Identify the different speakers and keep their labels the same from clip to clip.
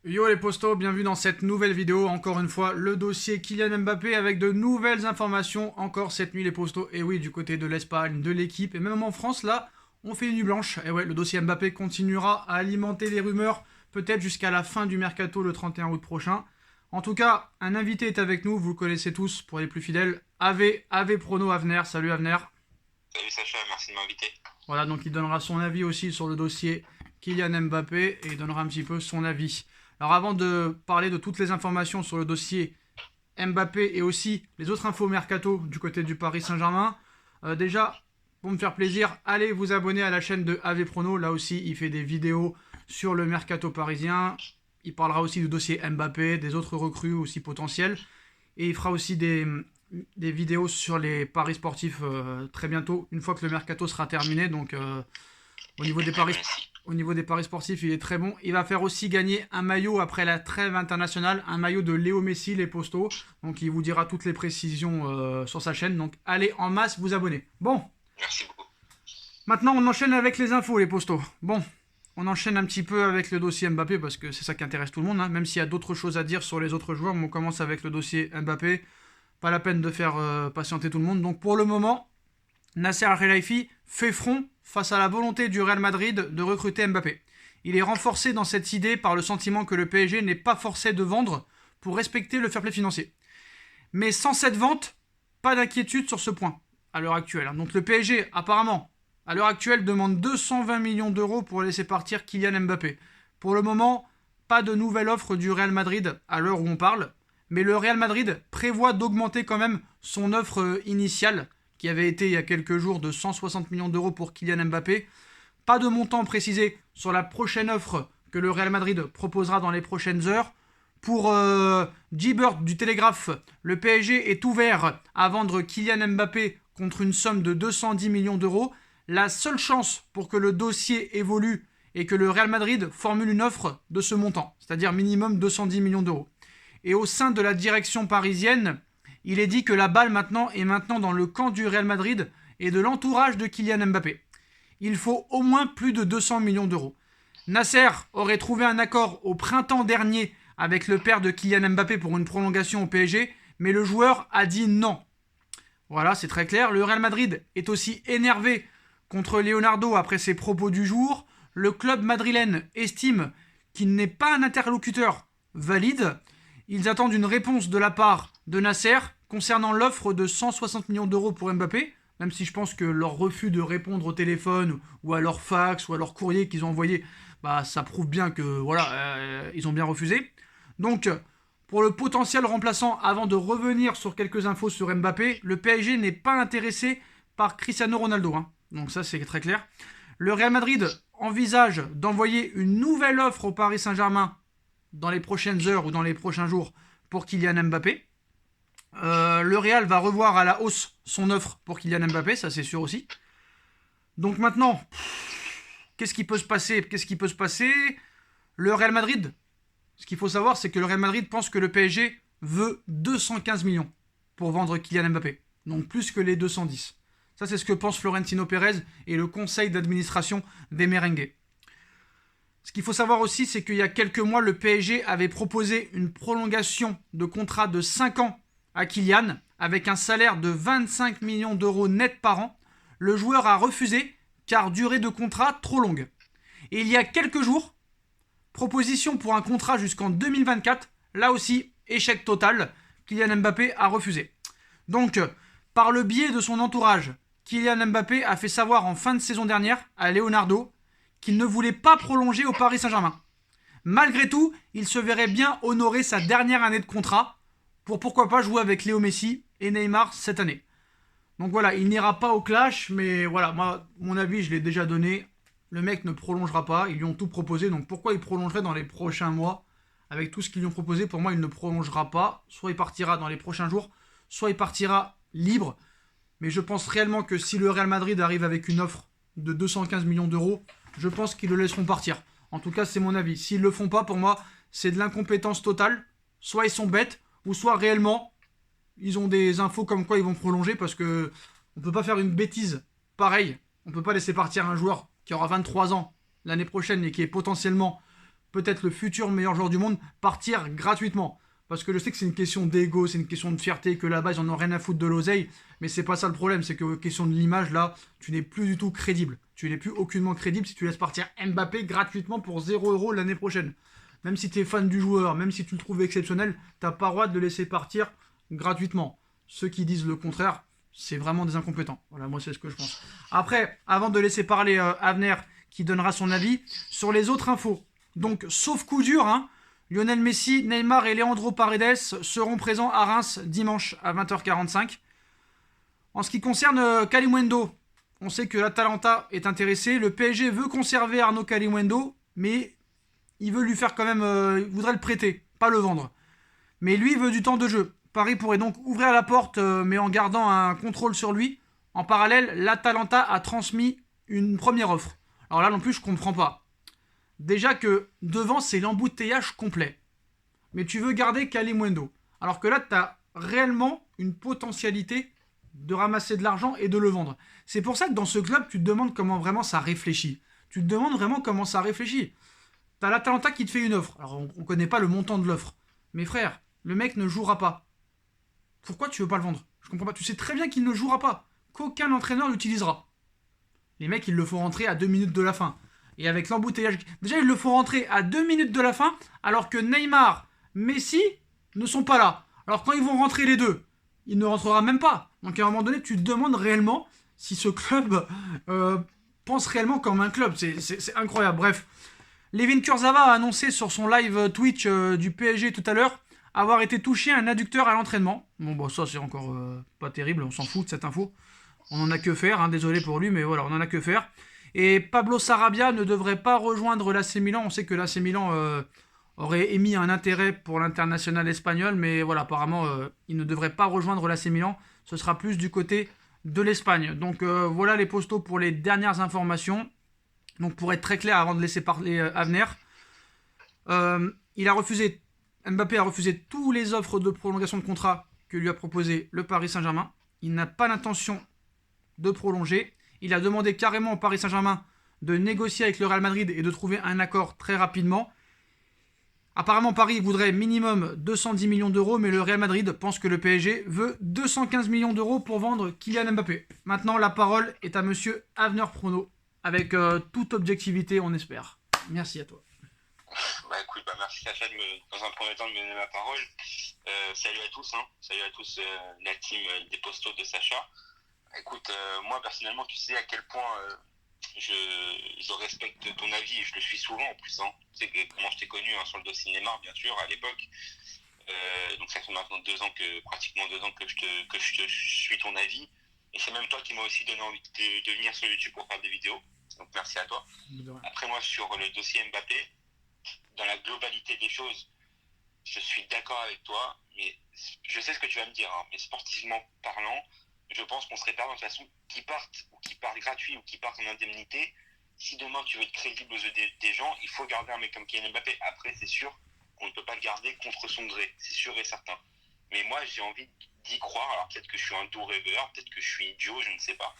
Speaker 1: Yo les postos, bienvenue dans cette nouvelle vidéo. Encore une fois, le dossier Kylian Mbappé avec de nouvelles informations encore cette nuit les postos. Et oui, du côté de l'Espagne, de l'équipe et même en France, là, on fait une nuit blanche. Et ouais, le dossier Mbappé continuera à alimenter les rumeurs, peut-être jusqu'à la fin du mercato le 31 août prochain. En tout cas, un invité est avec nous, vous le connaissez tous pour les plus fidèles. Ave Prono Avner, salut Avner.
Speaker 2: Salut Sacha, merci de m'inviter.
Speaker 1: Voilà, donc il donnera son avis aussi sur le dossier Kylian Mbappé et il donnera un petit peu son avis. Alors avant de parler de toutes les informations sur le dossier Mbappé et aussi les autres infos mercato du côté du Paris Saint-Germain, déjà, pour me faire plaisir, allez vous abonner à la chaîne de AV Prono. Là aussi, il fait des vidéos sur le mercato parisien. Il parlera aussi du dossier Mbappé, des autres recrues aussi potentielles. Et il fera aussi des vidéos sur les paris sportifs très bientôt, une fois que le mercato sera terminé. Donc au niveau des paris,
Speaker 2: Merci.
Speaker 1: au niveau des paris sportifs, il est très bon. Il va faire aussi gagner un maillot après la trêve internationale, un maillot de Léo Messi, les postos. Donc il vous dira toutes les précisions sur sa chaîne. Donc allez en masse vous abonner. Bon,
Speaker 2: Merci beaucoup.
Speaker 1: maintenant on enchaîne avec les infos, les postos. Bon, on enchaîne un petit peu avec le dossier Mbappé parce que c'est ça qui intéresse tout le monde. Hein. Même s'il y a d'autres choses à dire sur les autres joueurs, mais on commence avec le dossier Mbappé. Pas la peine de faire patienter tout le monde. Donc pour le moment, Nasser Al-Khelaifi fait front face à la volonté du Real Madrid de recruter Mbappé. Il est renforcé dans cette idée par le sentiment que le PSG n'est pas forcé de vendre pour respecter le fair play financier. Mais sans cette vente, pas d'inquiétude sur ce point à l'heure actuelle. Donc le PSG, apparemment, à l'heure actuelle, demande 220 millions d'euros pour laisser partir Kylian Mbappé. Pour le moment, pas de nouvelle offre du Real Madrid à l'heure où on parle. Mais le Real Madrid prévoit d'augmenter quand même son offre initiale, qui avait été il y a quelques jours de 160 millions d'euros pour Kylian Mbappé. Pas de montant précisé sur la prochaine offre que le Real Madrid proposera dans les prochaines heures. Pour G-Bird du Télégraphe, le PSG est ouvert à vendre Kylian Mbappé contre une somme de 210 millions d'euros. La seule chance pour que le dossier évolue est que le Real Madrid formule une offre de ce montant, c'est-à-dire minimum 210 millions d'euros. Et au sein de la direction parisienne, il est dit que la balle maintenant est dans le camp du Real Madrid et de l'entourage de Kylian Mbappé. Il faut au moins plus de 200 millions d'euros. Nasser aurait trouvé un accord au printemps dernier avec le père de Kylian Mbappé pour une prolongation au PSG, mais le joueur a dit non. Voilà, c'est très clair. Le Real Madrid est aussi énervé contre Leonardo après ses propos du jour. Le club madrilène estime qu'il n'est pas un interlocuteur valide. Ils attendent une réponse de la part de Nasser concernant l'offre de 160 millions d'euros pour Mbappé, même si je pense que leur refus de répondre au téléphone ou à leur fax ou à leur courrier qu'ils ont envoyé, bah, ça prouve bien que voilà, ils ont bien refusé. Donc, pour le potentiel remplaçant, avant de revenir sur quelques infos sur Mbappé, le PSG n'est pas intéressé par Cristiano Ronaldo. Hein. Donc ça, c'est très clair. Le Real Madrid envisage d'envoyer une nouvelle offre au Paris Saint-Germain dans les prochaines heures ou dans les prochains jours pour Kylian Mbappé. Le Real va revoir à la hausse son offre pour Kylian Mbappé, ça c'est sûr aussi. Donc maintenant, qu'est-ce qui peut se passer? Le Real Madrid, ce qu'il faut savoir, c'est que le Real Madrid pense que le PSG veut 215 millions pour vendre Kylian Mbappé. Donc plus que les 210. Ça, c'est ce que pense Florentino Pérez et le conseil d'administration des Merengues. Ce qu'il faut savoir aussi, c'est qu'il y a quelques mois, le PSG avait proposé une prolongation de contrat de 5 ans à Kylian, avec un salaire de 25 millions d'euros net par an. Le joueur a refusé, car durée de contrat trop longue. Et il y a quelques jours, proposition pour un contrat jusqu'en 2024. Là aussi, échec total. Kylian Mbappé a refusé. Donc, par le biais de son entourage, Kylian Mbappé a fait savoir en fin de saison dernière à Leonardo qu'il ne voulait pas prolonger au Paris Saint-Germain. Malgré tout, il se verrait bien honorer sa dernière année de contrat pour pourquoi pas jouer avec Léo Messi et Neymar cette année. Donc voilà, il n'ira pas au clash, mais voilà, moi, mon avis, je l'ai déjà donné. Le mec ne prolongera pas, ils lui ont tout proposé, donc pourquoi il prolongerait dans les prochains mois? Avec tout ce qu'ils lui ont proposé, pour moi, il ne prolongera pas. Soit il partira dans les prochains jours, soit il partira libre. Mais je pense réellement que si le Real Madrid arrive avec une offre de 215 millions d'euros, je pense qu'ils le laisseront partir. En tout cas, c'est mon avis. S'ils le font pas, pour moi, c'est de l'incompétence totale. Soit ils sont bêtes, ou soit réellement, ils ont des infos comme quoi ils vont prolonger, parce que on peut pas faire une bêtise pareille. On peut pas laisser partir un joueur qui aura 23 ans l'année prochaine et qui est potentiellement peut-être le futur meilleur joueur du monde, partir gratuitement. Parce que je sais que c'est une question d'ego, c'est une question de fierté, que là-bas ils en ont rien à foutre de l'oseille, mais c'est pas ça le problème, c'est que question de l'image, là, tu n'es plus du tout crédible. Tu n'es plus aucunement crédible si tu laisses partir Mbappé gratuitement pour 0 € l'année prochaine. Même si tu es fan du joueur, même si tu le trouves exceptionnel, t'as pas le droit de le laisser partir gratuitement. Ceux qui disent le contraire, c'est vraiment des incompétents. Voilà, moi c'est ce que je pense. Après, avant de laisser parler Avner, qui donnera son avis, sur les autres infos. Donc, sauf coup dur, hein, Lionel Messi, Neymar et Leandro Paredes seront présents à Reims dimanche à 20h45. En ce qui concerne Kalimundo, on sait que l'Atalanta est intéressé. Le PSG veut conserver Arnaud Kalimundo, mais il veut lui faire quand même... il voudrait le prêter, pas le vendre. Mais lui veut du temps de jeu. Paris pourrait donc ouvrir la porte, mais en gardant un contrôle sur lui. En parallèle, l'Atalanta a transmis une première offre. Alors là non plus, je comprends pas. Déjà que devant, c'est l'embouteillage complet. Mais tu veux garder Kalimundo. Alors que là, tu as réellement une potentialité de ramasser de l'argent et de le vendre. C'est pour ça que dans ce club, tu te demandes comment vraiment ça réfléchit. Tu te demandes vraiment comment ça réfléchit. T'as l'Atalanta qui te fait une offre. Alors on ne connaît pas le montant de l'offre. Mais frère, le mec ne jouera pas. Pourquoi tu veux pas le vendre? Je comprends pas. Tu sais très bien qu'il ne jouera pas. Qu'aucun entraîneur l'utilisera. Les mecs, ils le font rentrer à 2 minutes de la fin. Et avec l'embouteillage... Déjà, ils le font rentrer à 2 minutes de la fin, alors que Neymar, Messi ne sont pas là. Alors quand ils vont rentrer les deux, il ne rentrera même pas. Donc à un moment donné, tu te demandes réellement si ce club pense réellement comme un club. C'est incroyable. Bref, Levin Kurzawa a annoncé sur son live Twitch du PSG tout à l'heure avoir été touché à un adducteur à l'entraînement. Bon, bah ça c'est encore pas terrible, on s'en fout de cette info. On en a que faire, hein, désolé pour lui, mais voilà, on en a que faire. Et Pablo Sarabia ne devrait pas rejoindre l'AC Milan. On sait que l'AC Milan aurait émis un intérêt pour l'international espagnol, mais voilà, apparemment, il ne devrait pas rejoindre l'AC Milan. Ce sera plus du côté de l'Espagne. Donc voilà les postos pour les dernières informations. Donc pour être très clair, avant de laisser parler Avner, Mbappé a refusé toutes les offres de prolongation de contrat que lui a proposé le Paris Saint-Germain. Il n'a pas l'intention de prolonger. Il a demandé carrément au Paris Saint-Germain de négocier avec le Real Madrid et de trouver un accord très rapidement. Apparemment, Paris voudrait minimum 210 millions d'euros, mais le Real Madrid pense que le PSG veut 215 millions d'euros pour vendre Kylian Mbappé. Maintenant, la parole est à monsieur Avner Prono, avec toute objectivité, on espère. Merci à toi.
Speaker 2: Bah écoute, merci Sacha dans un premier temps de me donner la parole. Salut à tous, salut à tous la team des postos de Sacha. Écoute, moi personnellement, tu sais à quel point je respecte ton avis et je le suis souvent en plus. Tu sais comment je t'ai connu sur le dossier Neymar, bien sûr, à l'époque. Donc ça fait maintenant pratiquement 2 ans que je suis ton avis. Et c'est même toi qui m'as aussi donné envie de venir sur YouTube pour faire des vidéos. Donc merci à toi. Après moi, sur le dossier Mbappé, dans la globalité des choses, je suis d'accord avec toi, mais je sais ce que tu vas me dire, mais sportivement parlant, je pense qu'on serait perdant de toute façon, qu'ils partent ou qu'ils partent gratuits ou qu'ils partent en indemnité. Si demain tu veux être crédible aux yeux des gens, il faut garder un mec comme Kylian Mbappé. Après, c'est sûr qu'on ne peut pas le garder contre son gré, c'est sûr et certain. Mais moi, j'ai envie d'y croire. Alors peut-être que je suis un doux rêveur, peut-être que je suis idiot, je ne sais pas.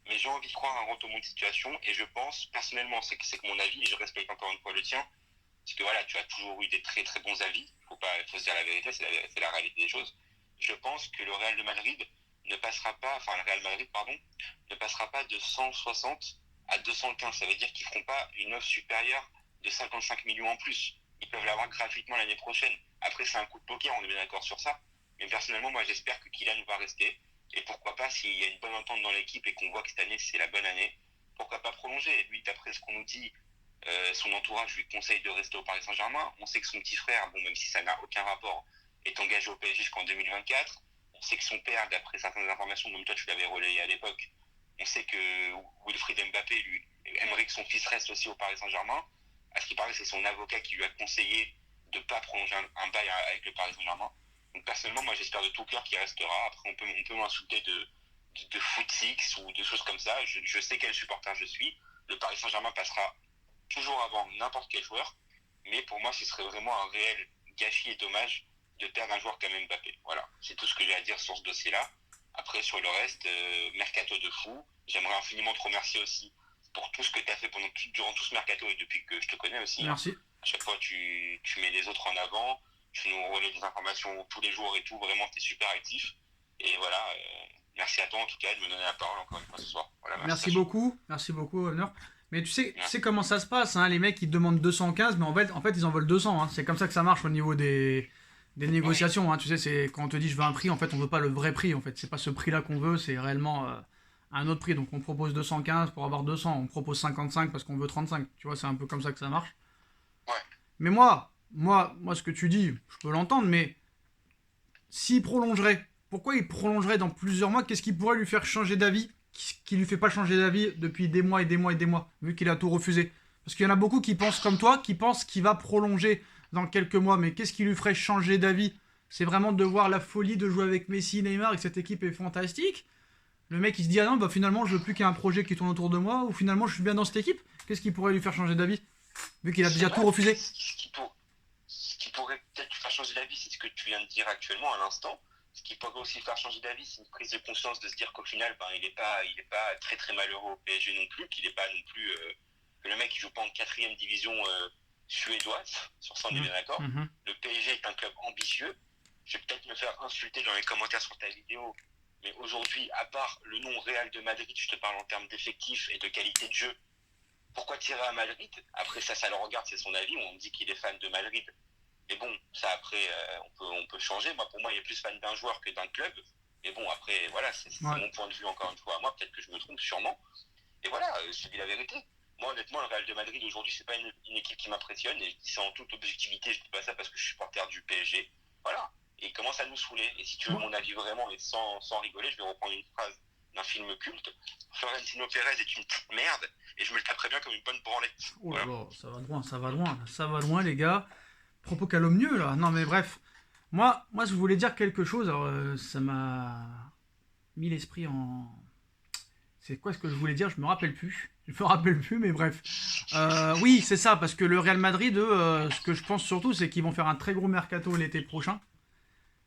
Speaker 2: Mais j'ai envie de croire à un retournement de situation et je pense, personnellement, c'est que mon avis et je respecte encore une fois le tien, parce que voilà, tu as toujours eu des très très bons avis. Il faut se dire la vérité, c'est la réalité des choses. Je pense que le Real Madrid ne passera pas de 160 à 215. Ça veut dire qu'ils ne feront pas une offre supérieure de 55 millions en plus. Ils peuvent l'avoir gratuitement l'année prochaine. Après, c'est un coup de poker, on est bien d'accord sur ça. Mais personnellement, moi, j'espère que Kylian va rester. Et pourquoi pas, s'il y a une bonne entente dans l'équipe et qu'on voit que cette année, c'est la bonne année, pourquoi pas prolonger? Et lui, d'après ce qu'on nous dit, son entourage lui conseille de rester au Paris Saint-Germain. On sait que son petit frère, même si ça n'a aucun rapport, est engagé au PSG jusqu'en 2024. On sait que son père, d'après certaines informations, même toi tu l'avais relayé à l'époque, on sait que Wilfried Mbappé lui aimerait que son fils reste aussi au Paris Saint-Germain. À ce qui paraît, c'est son avocat qui lui a conseillé de ne pas prolonger un bail avec le Paris Saint-Germain. Donc personnellement, moi j'espère de tout cœur qu'il restera. Après, on peut m'insulter de foot-six ou de choses comme ça. Je sais quel supporter je suis. Le Paris Saint-Germain passera toujours avant n'importe quel joueur. Mais pour moi, ce serait vraiment un réel gâchis et dommage de perdre un joueur comme Mbappé. Voilà, c'est tout ce que j'ai à dire sur ce dossier-là. Après, sur le reste, mercato de fou. J'aimerais infiniment te remercier aussi pour tout ce que tu as fait durant tout ce mercato et depuis que je te connais aussi.
Speaker 1: Merci.
Speaker 2: À chaque fois, tu mets les autres en avant, tu nous relais des informations tous les jours et tout. Vraiment, tu es super actif. Et voilà, merci à toi en tout cas de me donner la parole encore une fois ce soir. Voilà, Sacha.
Speaker 1: Merci beaucoup, Honneur. Mais tu sais
Speaker 2: Merci.
Speaker 1: comment ça se passe, hein, les mecs ils te demandent 215, mais en fait ils en veulent 200. Hein. C'est comme ça que ça marche au niveau des
Speaker 2: Oui,
Speaker 1: négociations. Hein. Tu sais, c'est quand on te dit je veux un prix, en fait on veut pas le vrai prix. En fait, c'est pas ce prix-là qu'on veut, c'est réellement un autre prix. Donc on propose 215 pour avoir 200, on propose 55 parce qu'on veut 35. Tu vois, c'est un peu comme ça que ça marche.
Speaker 2: ouais.
Speaker 1: Mais moi, ce que tu dis, je peux l'entendre, mais s'il prolongerait, pourquoi il prolongerait dans plusieurs mois? Qu'est-ce qui pourrait lui faire changer d'avis, qui lui fait pas changer d'avis depuis des mois et des mois et des mois, vu qu'il a tout refusé? Parce qu'il y en a beaucoup qui pensent comme toi, qui pensent qu'il va prolonger dans quelques mois, mais qu'est-ce qui lui ferait changer d'avis? C'est vraiment de voir la folie de jouer avec Messi, Neymar, et que cette équipe est fantastique. Le mec il se dit ah non bah finalement je veux plus qu'il y ait un projet qui tourne autour de moi, ou finalement je suis bien dans cette équipe. Qu'est-ce qui pourrait lui faire changer d'avis, vu qu'il a
Speaker 2: C'est
Speaker 1: déjà tout
Speaker 2: vrai,
Speaker 1: refusé?
Speaker 2: ce qui pourrait peut-être faire changer d'avis, c'est ce que tu viens de dire actuellement à l'instant. Ce qui pourrait aussi faire changer d'avis, c'est une prise de conscience de se dire qu'au final, ben, il est pas très très malheureux au PSG non plus, qu'il est pas non plus que le mec il joue pas en quatrième division suédoise. Sur ça, on est
Speaker 1: Mmh.
Speaker 2: bien d'accord.
Speaker 1: Mmh.
Speaker 2: Le PSG est un club ambitieux. Je vais peut-être me faire insulter dans les commentaires sur ta vidéo, mais aujourd'hui, à part le nom Real de Madrid, je te parle en termes d'effectifs et de qualité de jeu. Pourquoi tirer à Madrid? Après ça le regarde, c'est son avis. On me dit qu'il est fan de Madrid. Mais bon, ça après, on peut changer. Moi, pour moi, il est plus fan d'un joueur que d'un club. Mais bon, après, voilà, c'est
Speaker 1: Ouais.
Speaker 2: mon point de vue encore une fois à moi. Peut-être que je me trompe, sûrement. Et voilà, je te dis la vérité. Moi, honnêtement, le Real de Madrid aujourd'hui, c'est pas une équipe qui m'impressionne. Et je dis ça en toute objectivité. Je dis pas ça parce que je suis supporter du PSG. Voilà. Et il commence à nous saouler. Et si tu veux
Speaker 1: Moi,
Speaker 2: mon avis vraiment et sans rigoler, je vais reprendre une phrase d'un film culte. Florentino Pérez est une petite merde et je me le taperais bien comme une bonne branlette.
Speaker 1: oh là
Speaker 2: Voilà.
Speaker 1: là, ça va loin, ça va loin, ça va loin, les gars. Propos calomnieux, là. Non, mais bref. Moi, je voulais dire quelque chose. Alors, ça m'a mis l'esprit en. C'est quoi ce que je voulais dire? Je me rappelle plus. Je me rappelle plus, mais bref. Oui, c'est ça, parce que le Real Madrid, eux, ce que je pense surtout, c'est qu'ils vont faire un très gros mercato l'été prochain.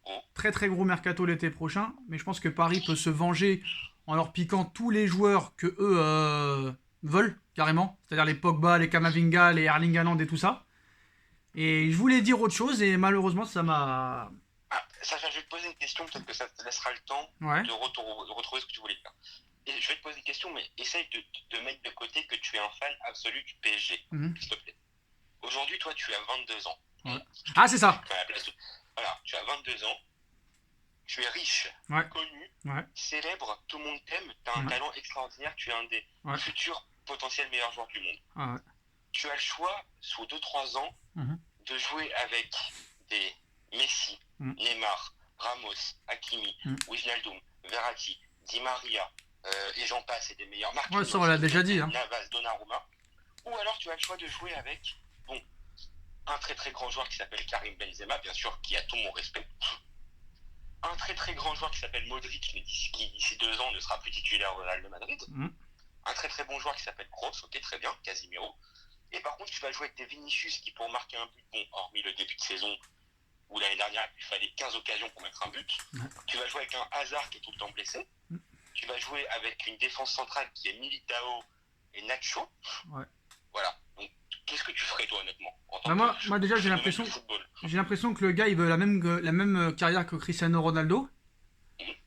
Speaker 2: Bon,
Speaker 1: Très très gros mercato l'été prochain. Mais je pense que Paris peut se venger en leur piquant tous les joueurs que eux veulent, carrément. C'est-à-dire les Pogba, les Kamavinga, les Erling Haaland et tout ça. Et je voulais dire autre chose et malheureusement ça m'a.
Speaker 2: ah, Sacha, je vais te poser une question, peut-être que ça te laissera le temps
Speaker 1: Ouais.
Speaker 2: de retrouver ce que tu voulais dire. Et je vais te poser une question, mais essaye de mettre de côté que tu es un fan absolu du PSG,
Speaker 1: Mhm.
Speaker 2: s'il te plaît. Aujourd'hui, toi, tu as 22 ans.
Speaker 1: Ouais.
Speaker 2: Je te
Speaker 1: Ah,
Speaker 2: le
Speaker 1: c'est
Speaker 2: dis,
Speaker 1: ça.
Speaker 2: à la place de... Voilà, tu as 22 ans, tu es riche,
Speaker 1: Ouais.
Speaker 2: connu,
Speaker 1: Ouais.
Speaker 2: célèbre, tout le monde t'aime, tu as un
Speaker 1: Ouais.
Speaker 2: talent extraordinaire, tu es un des
Speaker 1: Ouais.
Speaker 2: futurs potentiels meilleurs joueurs du monde.
Speaker 1: Ah, ouais.
Speaker 2: Tu as le choix, sous 2-3 ans,
Speaker 1: Mhm.
Speaker 2: de jouer avec des Messi,
Speaker 1: Mhm.
Speaker 2: Neymar, Ramos, Hakimi,
Speaker 1: Mhm.
Speaker 2: Wijnaldum, Verratti, Di Maria, et j'en passe, et des meilleurs
Speaker 1: Ouais, ça
Speaker 2: Marquinhos,
Speaker 1: on l'a déjà dit.
Speaker 2: Mbappé,
Speaker 1: Hein.
Speaker 2: Navas, Donnarumma. Ou alors tu as le choix de jouer avec, bon, un très très grand joueur qui s'appelle Karim Benzema, bien sûr, qui a tout mon respect. Un très très grand joueur qui s'appelle Modric, mais qui d'ici 2 ans ne sera plus titulaire au Real de Madrid.
Speaker 1: Mhm.
Speaker 2: Un très très bon joueur qui s'appelle Kroos, ok, très bien, Casimiro. Et par contre, tu vas jouer avec des Vinicius qui, pour marquer un but, bon, hormis le début de saison, où l'année dernière, il fallait 15 occasions pour mettre un but.
Speaker 1: Ouais.
Speaker 2: Tu vas jouer avec un Hazard qui est tout le temps blessé.
Speaker 1: Mhm.
Speaker 2: Tu vas jouer avec une défense centrale qui est Militao et Nacho.
Speaker 1: Ouais.
Speaker 2: Voilà. Donc, qu'est-ce que tu ferais, toi, honnêtement, en tant
Speaker 1: Bah moi déjà
Speaker 2: phénomène de football?
Speaker 1: j'ai l'impression que le gars il veut la même carrière que Cristiano Ronaldo.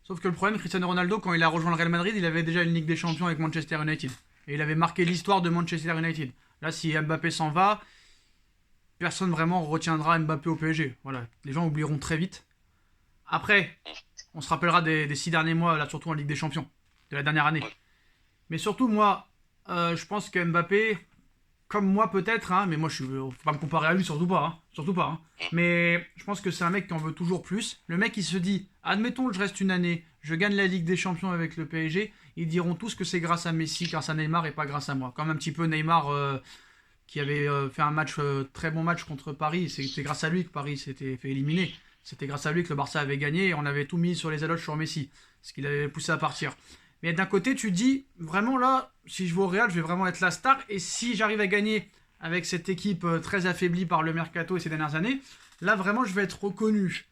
Speaker 1: Sauf que le problème, Cristiano Ronaldo, quand il a rejoint le Real Madrid, il avait déjà une Ligue des Champions avec Manchester United. Et il avait marqué l'histoire de Manchester United. Là, si Mbappé s'en va, personne vraiment retiendra Mbappé au PSG. Voilà, les gens oublieront très vite. Après, on se rappellera des 6 derniers mois, là surtout en Ligue des Champions, de la dernière année. Mais surtout, moi, je pense que Mbappé, comme moi peut-être, hein, mais moi faut pas me comparer à lui, surtout pas. Hein, surtout pas. Hein. Mais je pense que c'est un mec qui en veut toujours plus. Le mec, il se dit, admettons que je reste une année, je gagne la Ligue des Champions avec le PSG, ils diront tous que c'est grâce à Messi, grâce à Neymar et pas grâce à moi. Comme un petit peu Neymar qui avait fait un match, très bon match contre Paris, c'était grâce à lui que Paris s'était fait éliminer. C'était grâce à lui que le Barça avait gagné et on avait tout mis sur les éloges sur Messi, ce qui l'avait poussé à partir. Mais d'un côté, tu te dis, vraiment là, si je vais au Real, je vais vraiment être la star. Et si j'arrive à gagner avec cette équipe très affaiblie par le mercato et ces dernières années, là vraiment, je vais être reconnu.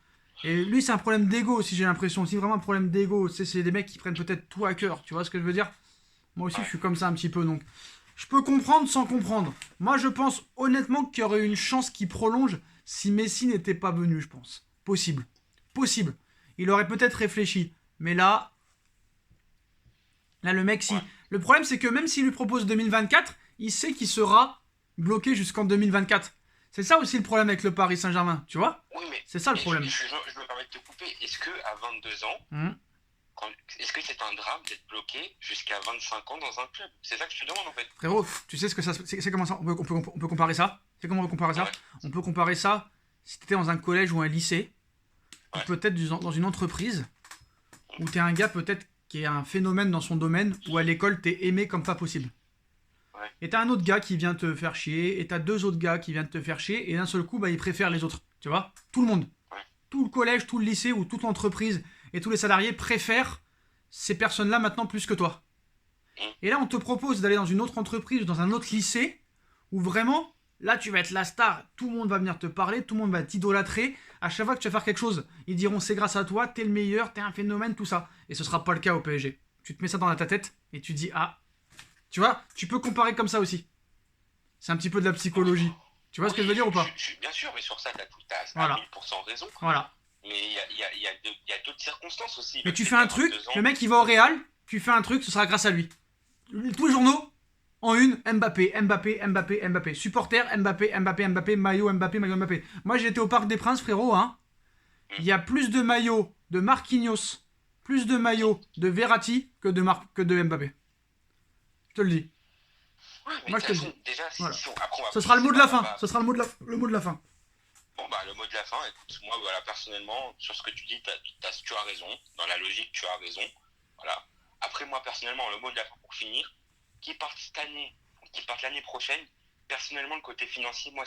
Speaker 1: Et lui, c'est un problème d'ego aussi, j'ai l'impression. C'est vraiment un problème d'ego. C'est des mecs qui prennent peut-être tout à cœur. Tu vois ce que je veux dire? Moi aussi, je suis comme ça un petit peu. Donc, Je peux comprendre sans comprendre. Moi, je pense honnêtement qu'il y aurait une chance qu'il prolonge si Messi n'était pas venu, je pense. Possible. Possible. Il aurait peut-être réfléchi. Mais là, le mec, si...
Speaker 2: Ouais.
Speaker 1: Le problème, c'est que même s'il lui propose 2024, il sait qu'il sera bloqué jusqu'en 2024. C'est ça aussi le problème avec le Paris Saint-Germain, tu vois?
Speaker 2: Oui, mais
Speaker 1: C'est ça le problème.
Speaker 2: je me permets de te couper. Est-ce que à 22 ans, est-ce que c'est un drame d'être bloqué jusqu'à 25 ans dans un club? C'est ça que je te demande en fait.
Speaker 1: Frérot, tu sais ce que ça... C'est comment ça on peut comparer ça? C'est comment on peut comparer ça?
Speaker 2: Ouais.
Speaker 1: On peut comparer ça si t'étais dans un collège ou un lycée, ou
Speaker 2: Ouais.
Speaker 1: peut-être dans une entreprise, où t'es un gars peut-être qui est un phénomène dans son domaine, où à l'école t'es aimé comme pas possible.
Speaker 2: Ouais.
Speaker 1: Et t'as un autre gars qui vient te faire chier, et t'as deux autres gars qui viennent te faire chier, et d'un seul coup, bah, ils préfèrent les autres. Tu vois? Tout le monde.
Speaker 2: Ouais.
Speaker 1: Tout le collège, tout le lycée, ou toute l'entreprise, et tous les salariés préfèrent ces personnes-là maintenant plus que toi. Et là, on te propose d'aller dans une autre entreprise, dans un autre lycée, où vraiment, là, tu vas être la star, tout le monde va venir te parler, tout le monde va t'idolâtrer. À chaque fois que tu vas faire quelque chose, ils diront c'est grâce à toi, t'es le meilleur, t'es un phénomène, tout ça. Et ce sera pas le cas au PSG. Tu te mets ça dans ta tête et tu dis ah. Tu vois, tu peux comparer comme ça aussi. C'est un petit peu de la psychologie. Tu vois ce que je veux dire ou pas?
Speaker 2: Bien sûr, mais sur ça, t'as
Speaker 1: Voilà.
Speaker 2: 1000% raison.
Speaker 1: Voilà.
Speaker 2: Mais il y a d'autres circonstances aussi.
Speaker 1: Mais
Speaker 2: Le
Speaker 1: tu
Speaker 2: fait
Speaker 1: fais un
Speaker 2: qu'à
Speaker 1: truc,
Speaker 2: 22 ans,
Speaker 1: le mec il va au Real, tu fais un truc, ce sera grâce à lui. Tous les journaux, en une, Mbappé, Mbappé, Mbappé, Mbappé. Supporter, Mbappé, Mbappé, Mbappé, maillot, Mbappé, maillot, Mbappé. Moi j'étais au Parc des Princes, frérot, hein. Il y a plus de maillots de Marquinhos, plus de maillots de Verratti que de Mbappé. Je te le dis.
Speaker 2: ouais, mais
Speaker 1: Moi,
Speaker 2: de
Speaker 1: je
Speaker 2: toute
Speaker 1: te le
Speaker 2: façon, déjà,
Speaker 1: Voilà.
Speaker 2: après, on va
Speaker 1: Ce sera le mot de la fin.
Speaker 2: pas-
Speaker 1: Ce sera le mot de la fin.
Speaker 2: Bon, bah, le mot de la fin, écoute, moi, voilà, personnellement, sur ce que tu dis, tu as raison. Dans la logique, tu as raison. Voilà. Après, moi, personnellement, le mot de la fin pour finir, qu'il parte cette année, qu'il parte l'année prochaine, personnellement, le côté financier, moi,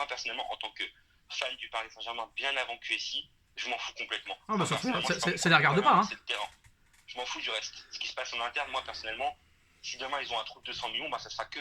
Speaker 2: personnellement, en tant que fan du Paris Saint-Germain, bien avant QSI, je m'en fous complètement.
Speaker 1: Ah bah
Speaker 2: Moi,
Speaker 1: ça fout,
Speaker 2: personnellement, je m'en
Speaker 1: ça les regarde
Speaker 2: fous
Speaker 1: pas, hein.
Speaker 2: c'est le terrain. Je m'en fous du reste. Ce qui se passe en interne, moi, personnellement, si demain ils ont un trou de 200 millions, bah, ça sera que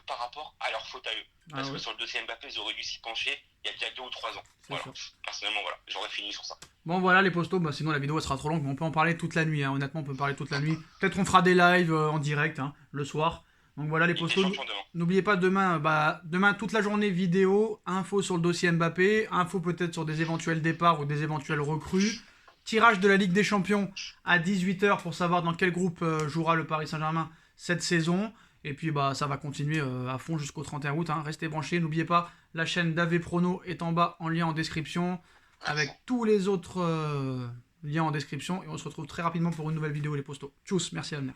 Speaker 2: par rapport à leur faute à eux. Parce
Speaker 1: Ah ouais.
Speaker 2: que sur le dossier Mbappé, ils auraient dû s'y pencher il y a déjà 2 ou 3 ans.
Speaker 1: C'est
Speaker 2: Voilà.
Speaker 1: sûr.
Speaker 2: Personnellement, voilà. J'aurais fini sur ça.
Speaker 1: Bon voilà les postos, bah, sinon la vidéo elle sera trop longue, mais on peut en parler toute la nuit, hein. Honnêtement on peut parler toute la nuit. Peut-être on fera des lives en direct, hein, le soir. Donc voilà les
Speaker 2: Ligue des
Speaker 1: postos.
Speaker 2: Champions demain.
Speaker 1: N'oubliez pas demain toute la journée vidéo, info sur le dossier Mbappé, info peut-être sur des éventuels départs ou des éventuels recrues. Tirage de la Ligue des Champions à 18h pour savoir dans quel groupe jouera le Paris Saint-Germain cette saison. Et puis bah ça va continuer à fond jusqu'au 31 août, hein. Restez branchés, n'oubliez pas, la chaîne d'AV Prono est en bas en lien en description, avec tous les autres liens en description. Et on se retrouve très rapidement pour une nouvelle vidéo les postos. Tchuss, merci à venir.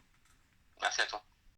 Speaker 2: Merci à toi.